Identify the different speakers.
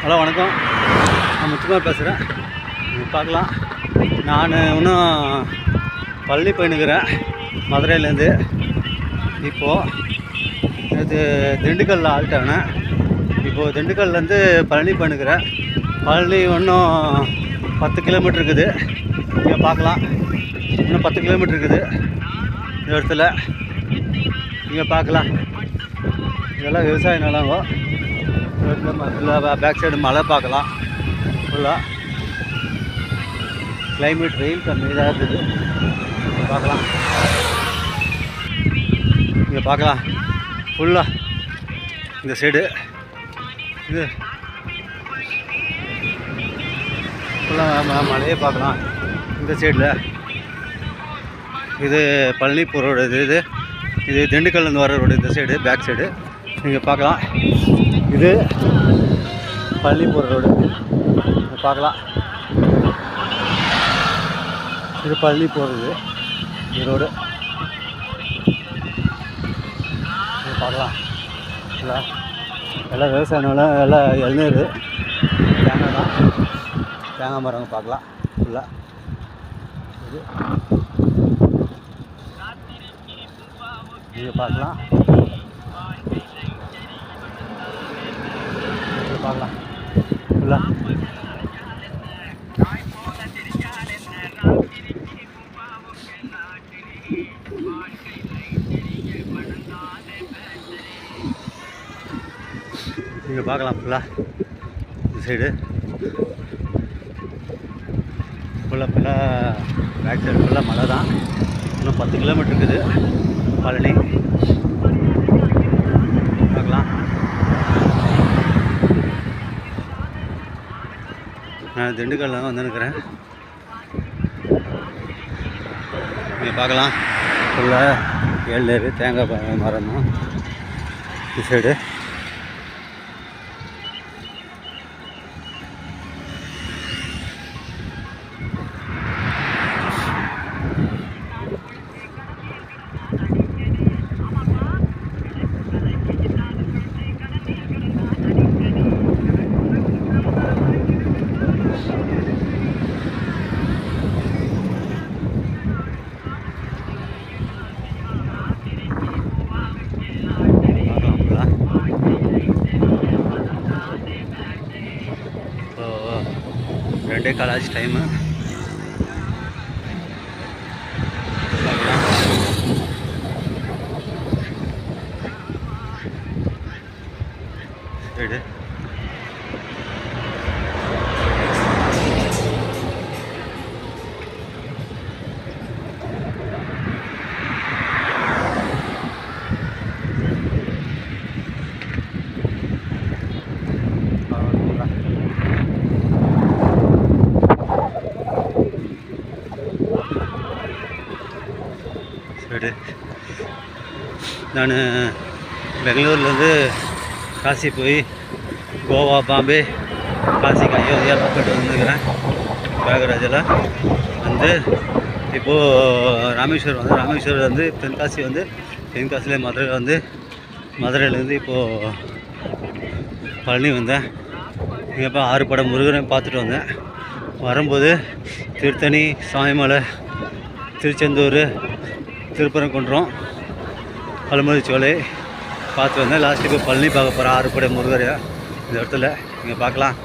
Speaker 1: Hello வணக்கம், நான் முத்துக்குமார் பேசுகிறேன். பார்க்கலாம், நான் இன்னும் பழனி போயின்னுக்கிறேன் மதுரையிலேருந்து. இப்போது இது திண்டுக்கல்லில் ஆள்ட்டானேன். இப்போது திண்டுக்கல்லேருந்து பழனி போயின்னுக்கிறேன். பழனி இன்னும் 10 கிலோமீட்டர் இருக்குது. இங்கே பார்க்கலாம், இன்னும் 10 கிலோமீட்டர் இருக்குது இந்த இடத்துல. இங்கே பார்க்கலாம், இதெல்லாம் விவசாய நிலங்க. பேக் சைடு மழை பார்க்கலாம். ஃபுல்லாக கிளைமேட் வெயில் கம்மி தான் இருக்குது. பார்க்கலாம், இங்கே பார்க்கலாம் ஃபுல்லாக இந்த சைடு. இது ஃபுல்லாக மழையே பார்க்கலாம் இந்த சைடில். இது பழனி போகிற இது இது திண்டுக்கல்லேருந்து வர ரோடு. இந்த சைடு பேக் சைடு நீங்கள் பார்க்கலாம். இது பழனி போகிற ரோடு பார்க்கலாம். இது பழனி போகிறது இந்த ரோடு. இது பார்க்கலாம். எல்லாம் விவசாய நிலம், எல்லாம் இளநீர், தேங்காய் தான், தேங்காய் மரங்க பார்க்கலாம் ஃபுல்லாக. இது நீங்கள் பார்க்கலாம், பார்க்கலாம் ஃபுல்லாக. நீங்கள் பார்க்கலாம் ஃபுல்லாக இந்த சைடு ஃபுல்லாக பேக் சைடு ஃபுல்லாக மழை தான். இன்னும் 10 கிலோமீட்டர் இருக்குது பழனி. பார்க்கலாம், நான் திண்டுக்கல்ல வந்துருக்கிறேன். நீங்கள் பார்க்கலாம் ஃபுல்லாக இளநீர், தேங்காய் மரம் தான் இந்த சைடு. ரெண்டே காலேஜ் டைமு. Side side. நான் பெங்களூர்லேருந்து காசி போய் கோவா, பாம்பே, காசிக்கு அயோத்தியாலாம் போய்ட்டு வந்துருக்கிறேன். பிரயாகராஜில் வந்து இப்போது ராமேஸ்வரம் வந்து தென்காசியில் மதுரையிலேருந்து இப்போது பழனி வந்தேன். இங்கே இப்போ 6 படம் முருகனை பார்த்துட்டு வந்தேன். வரும்போது திருத்தணி, சாமிமலை, திருச்செந்தூர், திருப்பரங்குன்றம், பழமுதிர்ச்சோலை பார்த்து வந்தேன். லாஸ்ட்டு போய் பழனி பார்க்க போகிறேன். 6 படை முருகரையா இந்த இடத்துல. நீங்கள் பார்க்கலாம்.